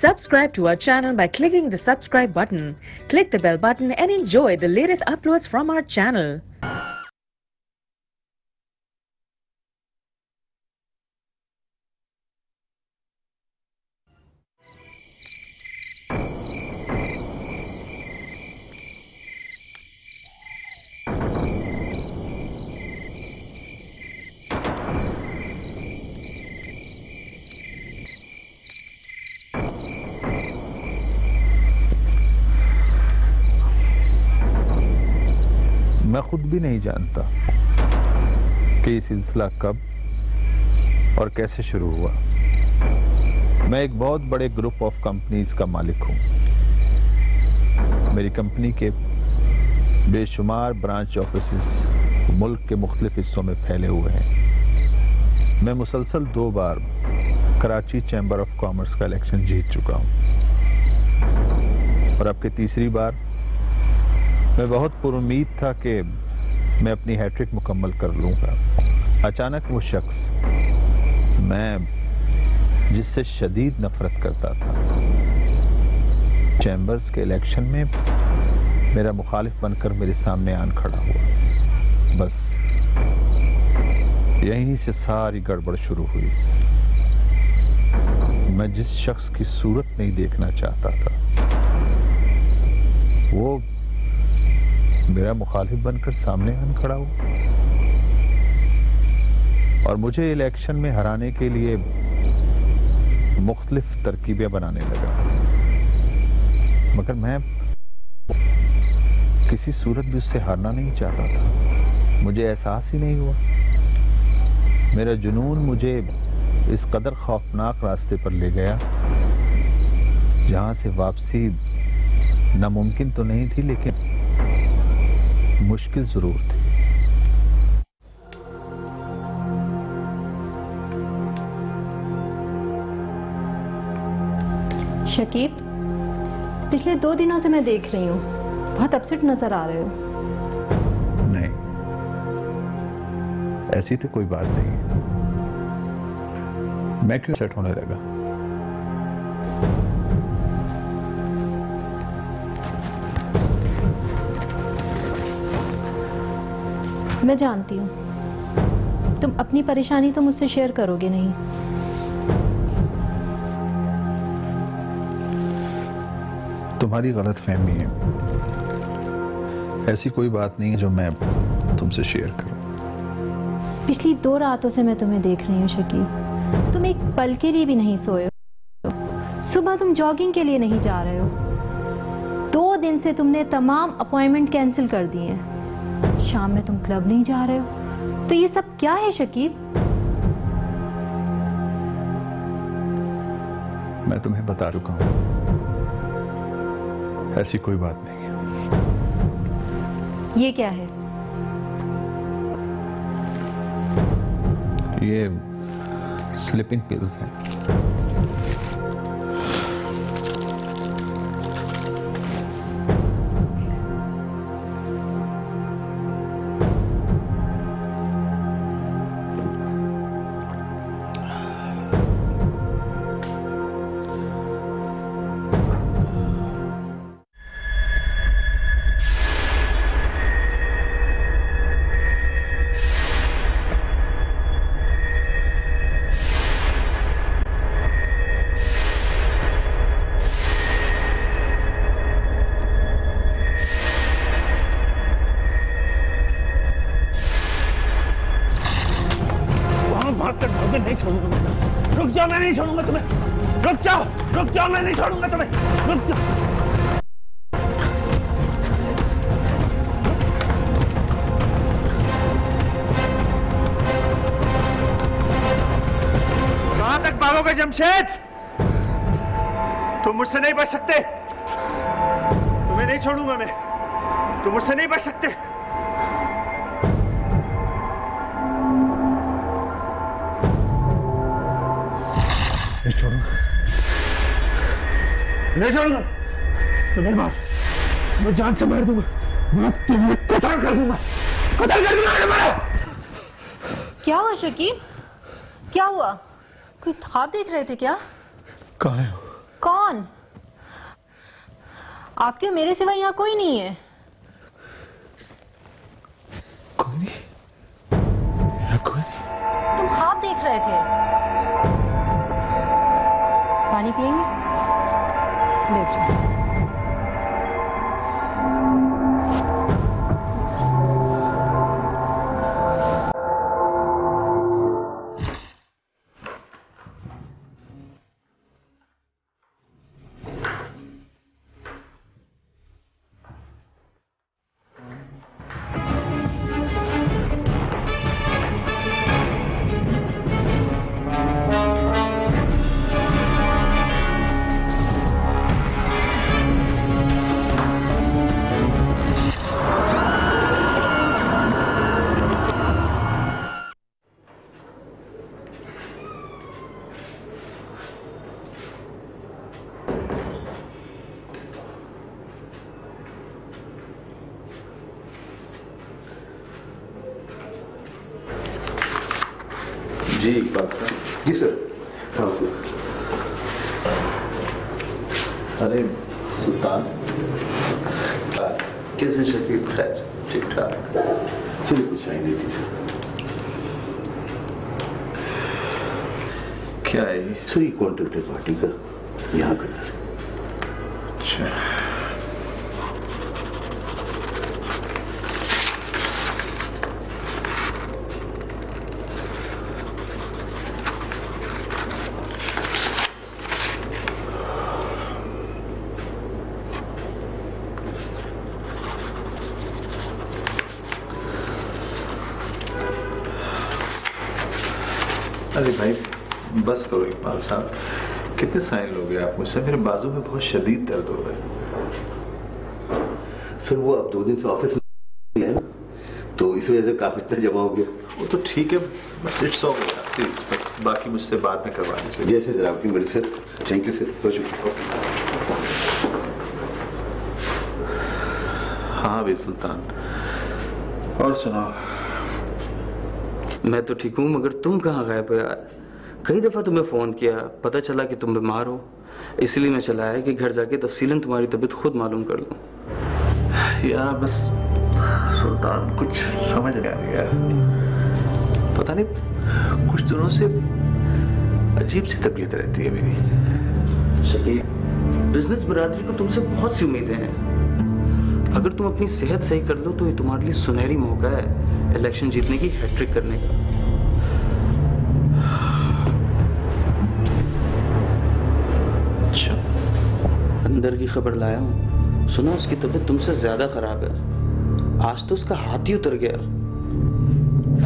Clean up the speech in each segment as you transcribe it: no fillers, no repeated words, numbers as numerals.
Subscribe to our channel by clicking the subscribe button. Click the bell button and enjoy the latest uploads from our channel. मैं खुद भी नहीं जानता कि ये सिलसिला कब और कैसे शुरू हुआ। मैं एक बहुत बड़े ग्रुप ऑफ कंपनीज का मालिक हूँ। मेरी कंपनी के बेशुमार ब्रांच ऑफिसेस मुल्क के मुख्तलिफ हिस्सों में फैले हुए हैं। मैं मुसलसल 2 बार कराची चैम्बर ऑफ कॉमर्स का इलेक्शन जीत चुका हूँ और अब की तीसरी बार मैं बहुत पुरुम्मीद था कि मैं अपनी हैट्रिक मुकम्मल कर लूँगा। अचानक वो शख्स, मैं जिससे शदीद नफरत करता था, चैम्बर्स के इलेक्शन में मेरा मुखालिफ बनकर मेरे सामने आन खड़ा हुआ। बस यहीं से सारी गड़बड़ शुरू हुई। मैं जिस शख्स की सूरत नहीं देखना चाहता था, वो मेरा मुखालिफ बनकर सामने आन खड़ा हुआ और मुझे इलेक्शन में हराने के लिए मुख्तलिफ तरकीबें बनाने लगा। मगर मैं किसी सूरत भी उससे हारना नहीं चाहता था। मुझे एहसास ही नहीं हुआ। मेरा जुनून मुझे इस कदर खौफनाक रास्ते पर ले गया जहां से वापसी नामुमकिन तो नहीं थी, लेकिन मुश्किल जरूर थी। शकीब, पिछले 2 दिनों से मैं देख रही हूँ, बहुत अपसेट नजर आ रहे हो। नहीं, ऐसी तो कोई बात नहीं है। मैं क्यों सेट होने लगा? मैं जानती हूँ तुम अपनी परेशानी तो मुझसे शेयर करोगे नहीं। तुम्हारी गलतफहमी है। ऐसी कोई बात नहीं है जो मैं तुमसे शेयर करूं। पिछली 2 रातों से मैं तुम्हें देख रही हूँ शकीब, तुम एक पल के लिए भी नहीं सोए हो। सुबह तुम जॉगिंग के लिए नहीं जा रहे हो। 2 दिन से तुमने तमाम अपॉइंटमेंट कैंसिल कर दिए हैं। शाम में तुम क्लब नहीं जा रहे हो। तो ये सब क्या है शकीब? मैं तुम्हें बता चुका हूं, ऐसी कोई बात नहीं है। ये क्या है? ये स्लीपिंग पिल्स हैं। नहीं छोड़ूंगा मैं। रुक जाओ, मैं नहीं छोड़ूंगा तुम्हें। रुक जाओ, मैं नहीं छोड़ूंगा तुम्हें। रुक जाओ। कहां तक भागोगे जमशेद? तुम मुझसे नहीं बच सकते। तुम्हें नहीं छोड़ूंगा मैं। तुम मुझसे नहीं बच सकते। नहीं छोड़ूंगा तुम्हें। मैं जान से मार दूंगा। मैं तुम्हें कत्ल कर दूंगा। क्या हुआ शकीब? क्या हुआ? कोई ख्वाब देख रहे थे क्या? कहाँ है वो? कौन? सुल्तान, आपके मेरे सिवा यहाँ कोई नहीं है। कोई नहीं, कोई नहीं। तुम ख्वाब देख रहे थे। पानी पिएंगे? ले जाओ। जी इकबाल साहब। जी सर। अरे सुल्तान, कैसे शकील? खैर ठीक ठाक। चलिए कुछ साइन नहीं थी सर। क्या है ये? सर ये कॉन्ट्रैक्ट है पार्टी का, यहाँ करना सर। अच्छा, अरे भाई बस करो इकबाल साहब, कितने साइन लोगे आप मुझसे? मेरे बाजू में बहुत शदीद दर्द हो रहा है। सर वो अब 2 दिन से ऑफिस में है ना, तो इस वजह से काफी इतना जमा हो गया। वो तो ठीक है, बस इट्स ऑल राइट, प्लीज बस बाकी मुझसे बाद में करवा लीजिए। जैसे सर आपकी मर्जी सर। थैंक यू सर, बहुत शुक्रिया। हाँ भी सुल्तान, और सुनाओ? मैं तो ठीक हूँ, मगर तुम कहाँ गायब हो यार? कई दफ़ा तुम्हें फ़ोन किया, पता चला कि तुम बीमार हो, इसलिए मैं चला है कि घर जाके तफसीलन तुम्हारी तबीयत खुद मालूम कर लूँ। यार बस सुल्तान कुछ समझ नहीं आ रही यार, पता नहीं कुछ दिनों से अजीब सी तबीयत रहती है मेरी। शकील, बिजनेस बरादरी को तुमसे बहुत सी उम्मीदें हैं। अगर तुम अपनी सेहत सही कर लो तो ये तुम्हारे लिए सुनहरी मौका है इलेक्शन जीतने की, हैट्रिक करने का। अच्छा, अंदर की खबर लाया हूँ, सुना उसकी तबीयत तुमसे ज्यादा खराब है। आज तो उसका हाथ ही उतर गया।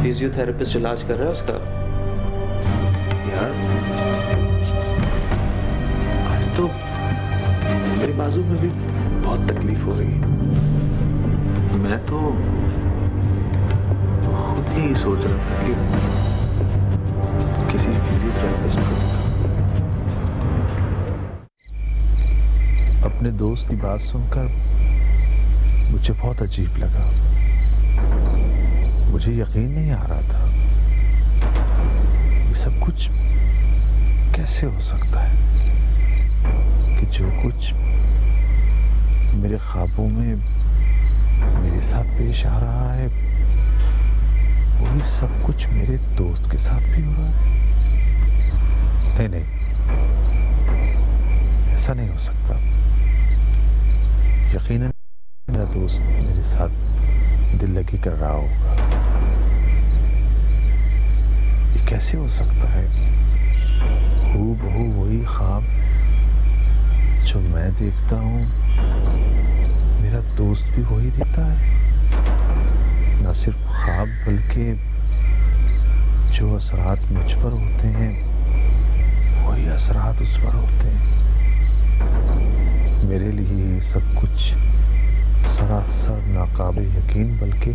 फिजियोथेरेपिस्ट इलाज कर रहा है उसका। यार आज तो मेरी बाजू में भी बहुत तकलीफ हो रही है। मैं तो खुद ही सोच रहा था कि किसी फिजियोथेरेपिस्ट को अपने दोस्त की बात सुनकर मुझे बहुत अजीब लगा। मुझे यकीन नहीं आ रहा था ये सब कुछ कैसे हो सकता है कि जो कुछ मेरे ख्वाबों में मेरे साथ पेश आ रहा है वही सब कुछ मेरे दोस्त के साथ भी हो रहा है। नहीं, ऐसा नहीं हो सकता। यकीनन मेरा दोस्त मेरे साथ दिल लगी कर रहा होगा। ये कैसे हो सकता है? हूबहू वही ख्वाब जो मैं देखता हूँ मेरा दोस्त भी वही देखता है। न सिर्फ ख्वाब बल्कि जो असरात मुझ पर होते हैं वही असरात उस पर होते हैं। मेरे लिए ये सब कुछ सरासर नाकाबिल यकीन बल्कि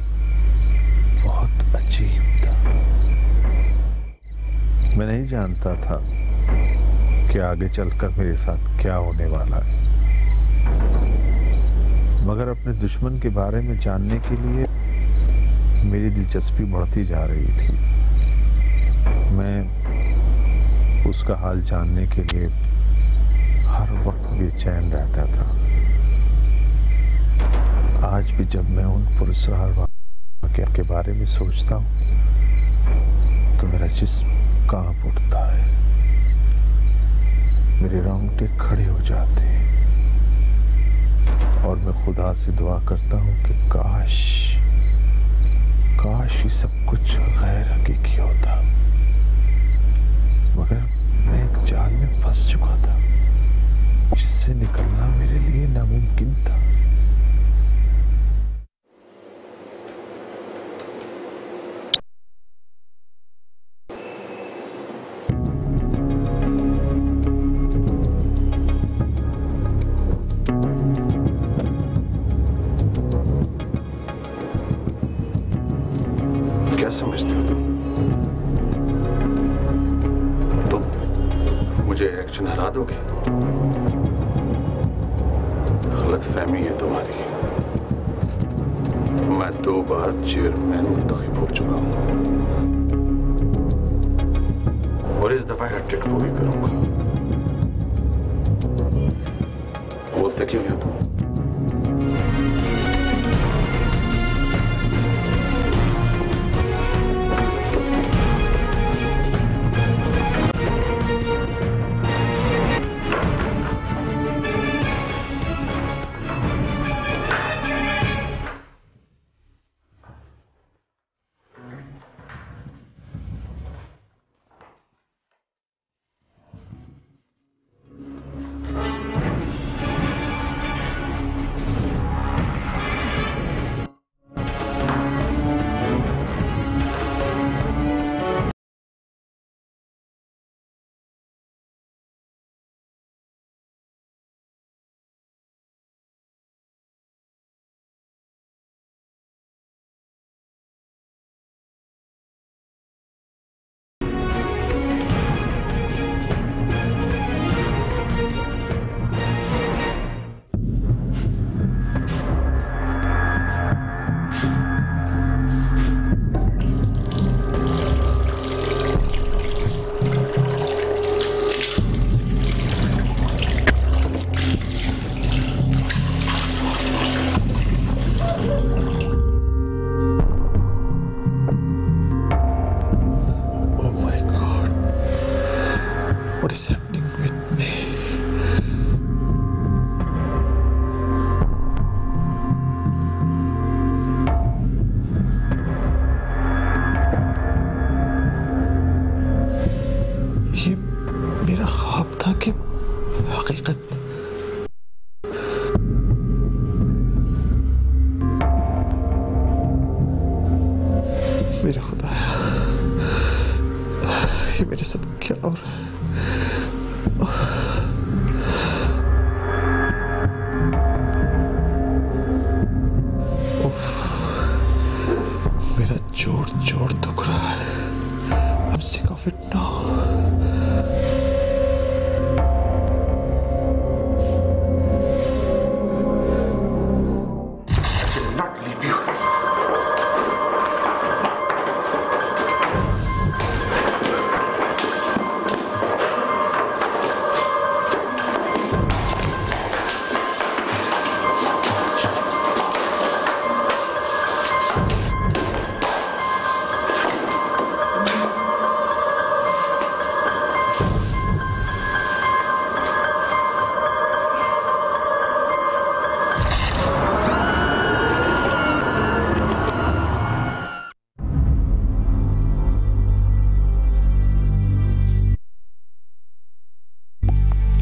बहुत अजीब था। मैं नहीं जानता था कि आगे चलकर मेरे साथ क्या होने वाला है, मगर अपने दुश्मन के बारे में जानने के लिए मेरी दिलचस्पी बढ़ती जा रही थी। मैं उसका हाल जानने के लिए हर वक्त बेचैन रहता था। आज भी जब मैं उन पुरस्कार वाक़या के बारे में सोचता हूँ तो मेरा जिस्म कांप उठता है, मेरे रोंगटे खड़े हो जाते हैं और मैं खुदा से दुआ करता हूँ कि काश ये सब कुछ गैर हकीकी होता, मगर मैं एक जाल में फंस चुका था जिससे निकलना मेरे लिए नामुमकिन था। क्या समझते हो तुम मुझे इलेक्शन हरा दोगे? गलतफहमी है तुम्हारी। मैं 2 बार चेयरमैन मुंतखब हो चुका हूं और इस दफा हैट्रिक पूरी करूंगा। बोलते क्यों हो तुम? What is happening with me? ये मेरा ख्वाब था कि हकीकत? मेरा खुदाया, ये मेरे साथ क्या हो रहा है? मेरा जोड़ दुख रहा है। I'm sick of it now. I will not leave you.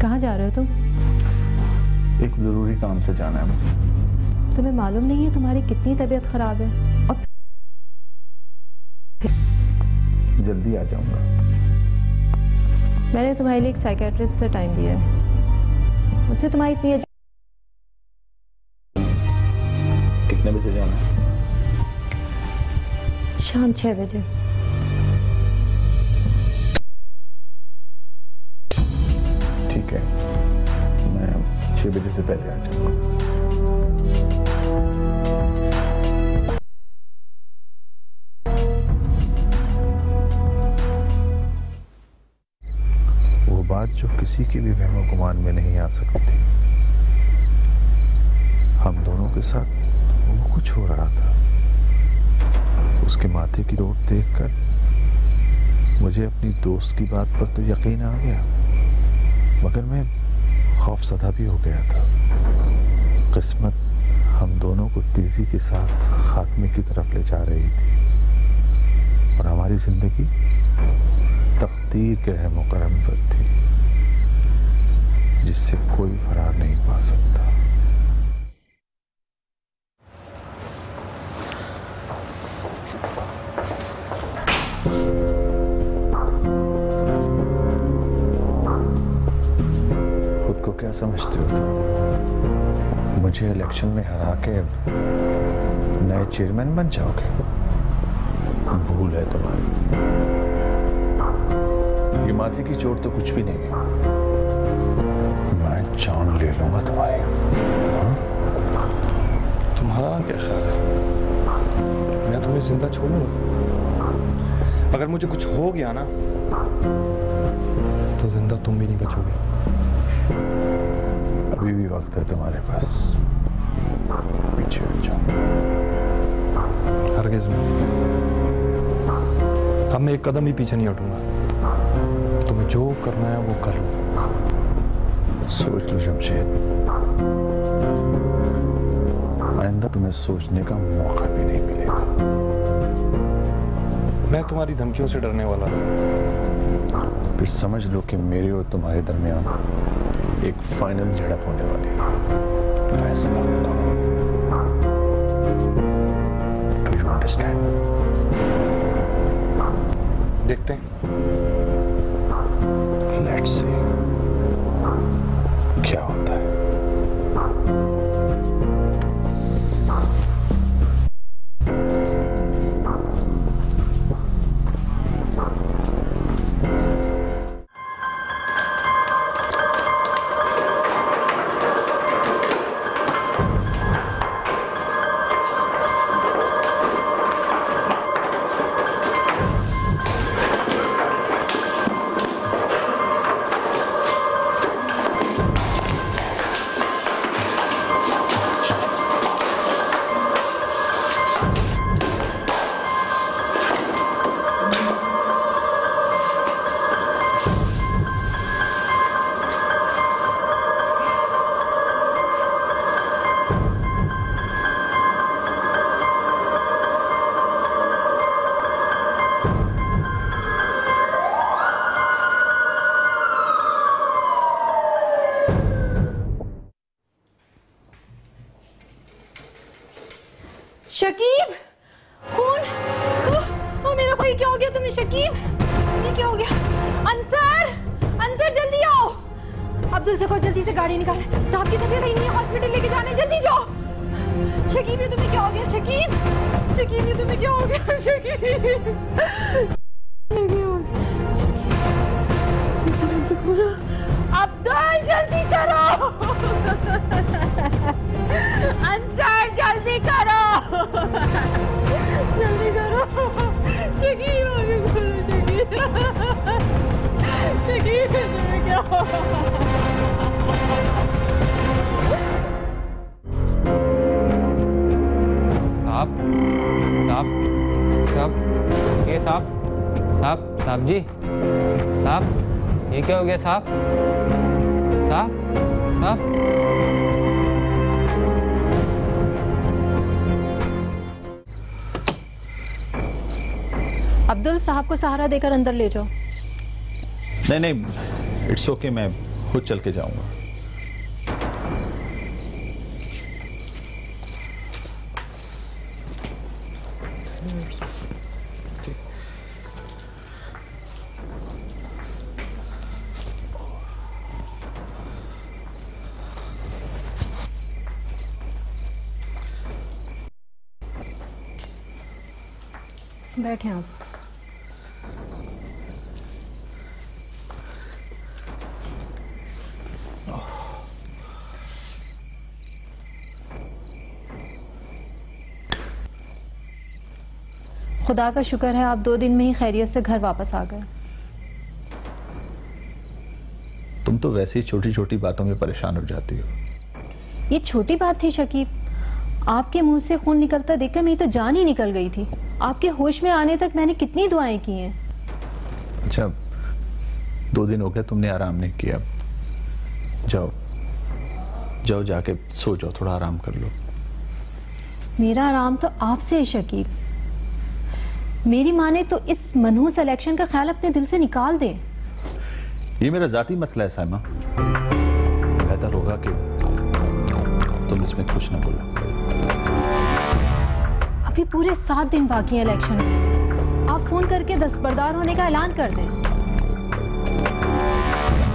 कहाँ जा रहे हो तुम? एक जरूरी काम से जाना है मुझे। तुम्हें मालूम नहीं है तुम्हारी कितनी तबीयत खराब है? और जल्दी आ जाऊंगा। मैंने तुम्हारे लिए एक साइकेट्रिस्ट से टाइम दिया है। मुझसे तुम्हारी इतनी कितने बजे जाना है? शाम 6 बजे। ठीक है, मैं 6 बजे से पहले आ जाऊंगा। वो बात जो किसी के भी वहमो गुमान में नहीं आ सकती थी, उसके साथ वो कुछ हो रहा था। उसके माथे की रोट देखकर मुझे अपनी दोस्त की बात पर तो यकीन आ गया, मगर मैं खौफज़दा भी हो गया था। किस्मत हम दोनों को तेजी के साथ खात्मे की तरफ ले जा रही थी और हमारी जिंदगी तकदीर के रहम करम पर थी, जिससे कोई फरार नहीं पा सकता। खुद को क्या समझते हो तुम? मुझे इलेक्शन में हरा के नए चेयरमैन बन जाओगे? भूल है तुम्हारी। ये माथे की चोट तो कुछ भी नहीं है, मैं जान ले लूंगा तुम्हारी। तुम्हारा क्या ख्याल है, मैं तुम्हें जिंदा छोड़ूंगा? अगर मुझे कुछ हो गया ना तो जिंदा तुम भी नहीं बचोगे। अभी भी वक्त है तुम्हारे पास, पीछे हट जाओ। हरगिज़ नहीं, अब मैं एक कदम भी पीछे नहीं हटूंगा। तुम्हें जो करना है वो कर लो। सोच लो जमशेद, आइंदा तुम्हें सोचने का मौका भी नहीं मिलेगा। मैं तुम्हारी धमकियों से डरने वाला नहीं। फिर समझ लो कि मेरे और तुम्हारे दरमियान एक फाइनल झड़प होने वाली है। फैसला होगा। Do you understand? देखते हैं। लेट्स सी क्या होता है। शकीब, खून! ओ मेरा भाई, क्या हो गया तुम्हें शकीब? ये क्या हो गया? अंसर, अंसर जल्दी आओ। अब्दुल से कहो जल्दी से गाड़ी निकाले। साहब की तबीयत सही नहीं है, हॉस्पिटल लेके जाने, जल्दी जाओ। शकीब, ये तुम्हें क्या हो गया? शकीब, शकीब, ये तुम्हें क्या हो गया? शकीब, अब्दुल जल्दी करो। अंसर जल्दी करो, जल्दी करो। शकीब आगे करो, शकीब, शकीब तुम्हें क्या हो? साहब, साहब, साहब, ये साहब, साहब, साहब जी, साहब, ये क्या हो गया साहब? साहब, साहब, अब्दुल, साहब को सहारा देकर अंदर ले जाओ। नहीं नहीं, इट्स ओके, मैं खुद चल के जाऊंगा। बैठे आप। खुदा का शुक्र है आप 2 दिन में ही खैरियत से घर वापस आ गए। तुम तो वैसे ही छोटी छोटी बातों में परेशान हो जाती हो। ये छोटी बात थी शकीब, आपके मुंह से खून निकलता देखकर मेरी तो जान ही निकल गई थी। आपके होश में आने तक मैंने कितनी दुआएं की हैं। अच्छा, 2 दिन हो गए तुमने आराम नहीं किया। जाओ जाओ, जाके सो जाओ, थोड़ा आराम कर लो। मेरा आराम तो आपसे है शकील। मेरी माँ ने तो इस मनहूस इलेक्शन का ख्याल अपने दिल से निकाल दे। ये मेरा जाती मसला है साइमा, बेहतर होगा कि तुम इसमें कुछ ना बोलो। अभी पूरे 7 दिन बाकी है इलेक्शन होने में। आप फोन करके दस्तबरदार होने का ऐलान कर दें। मैंने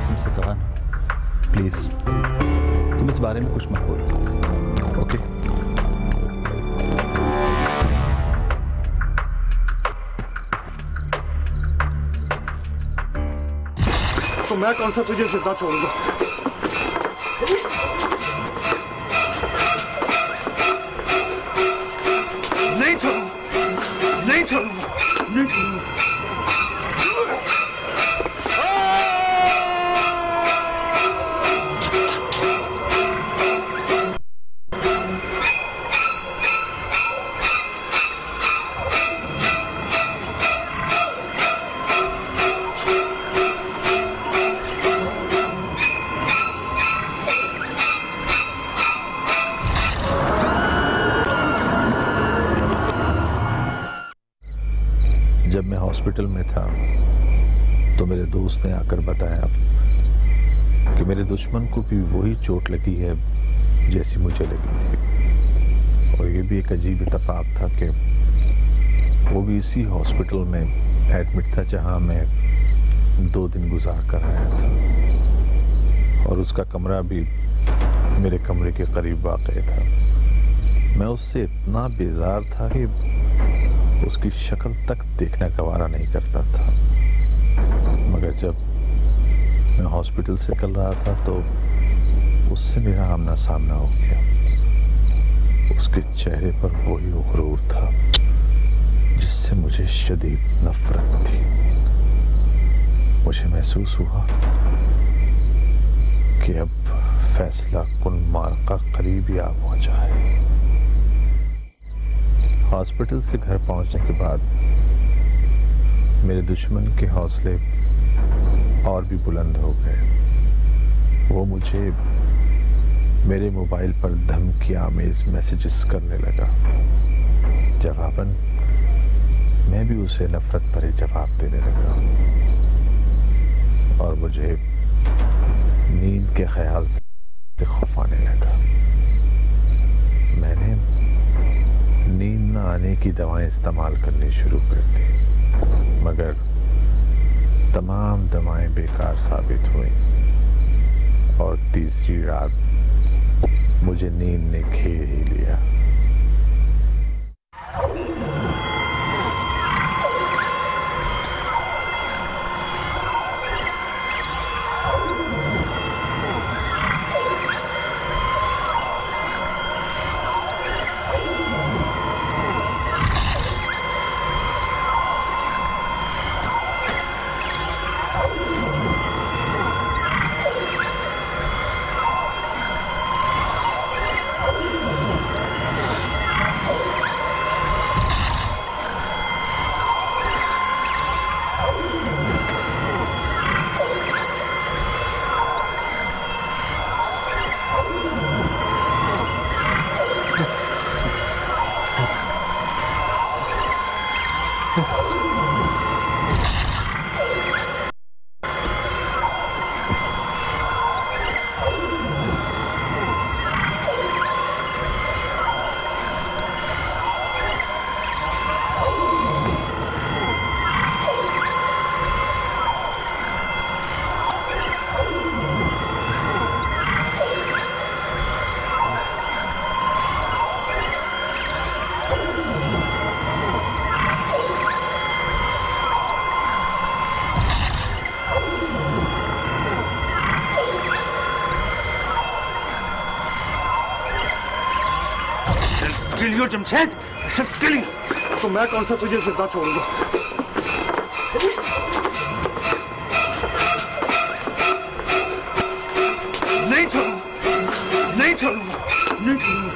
तुमसे कहा ना, प्लीज तुम इस बारे में कुछ मत बोलो, ओके? तो मैं कौन सा तुझे जिंदा छोड़ूंगा? नहीं छोड़ूंगा, नहीं छोड़ूंगा, नहीं छोड़ूंगा। जब मैं हॉस्पिटल में था तो मेरे दोस्त ने आकर बताया कि मेरे दुश्मन को भी वही चोट लगी है जैसी मुझे लगी थी। और ये भी एक अजीब इत्तेफाक था कि वो भी इसी हॉस्पिटल में एडमिट था जहां मैं 2 दिन गुजार कर आया था, और उसका कमरा भी मेरे कमरे के करीब वाक़ था। मैं उससे इतना बेजार था कि उसकी शक्ल तक देखना गवारा नहीं करता था। मगर जब मैं हॉस्पिटल से निकल रहा था तो उससे मेरा आमना सामना हो गया। उसके चेहरे पर वही गुरूर था जिससे मुझे शदीद नफरत थी। मुझे महसूस हुआ कि अब फैसला कुन मार्का करीब ही आ पहुंचा है। हॉस्पिटल से घर पहुंचने के बाद मेरे दुश्मन के हौसले और भी बुलंद हो गए। वो मुझे मेरे मोबाइल पर धमकी आमेज मैसेजेस करने लगा। जवाबन मैं भी उसे नफरत भरे जवाब देने लगा, और मुझे नींद के ख्याल से खौफ आने लगा। मैंने नींद न आने की दवाएं इस्तेमाल करनी शुरू कर दी, मगर तमाम दवाएं बेकार साबित हुई, और तीसरी रात मुझे नींद ने घेर ही लिया। किलियो जमशेद, किलियो। तो मैं कौन सा तुझे जिंदा छोड़ूंगा? नहीं छोड़ूंगा, नहीं छोड़ूंगा, नहीं छोड़ूंगा।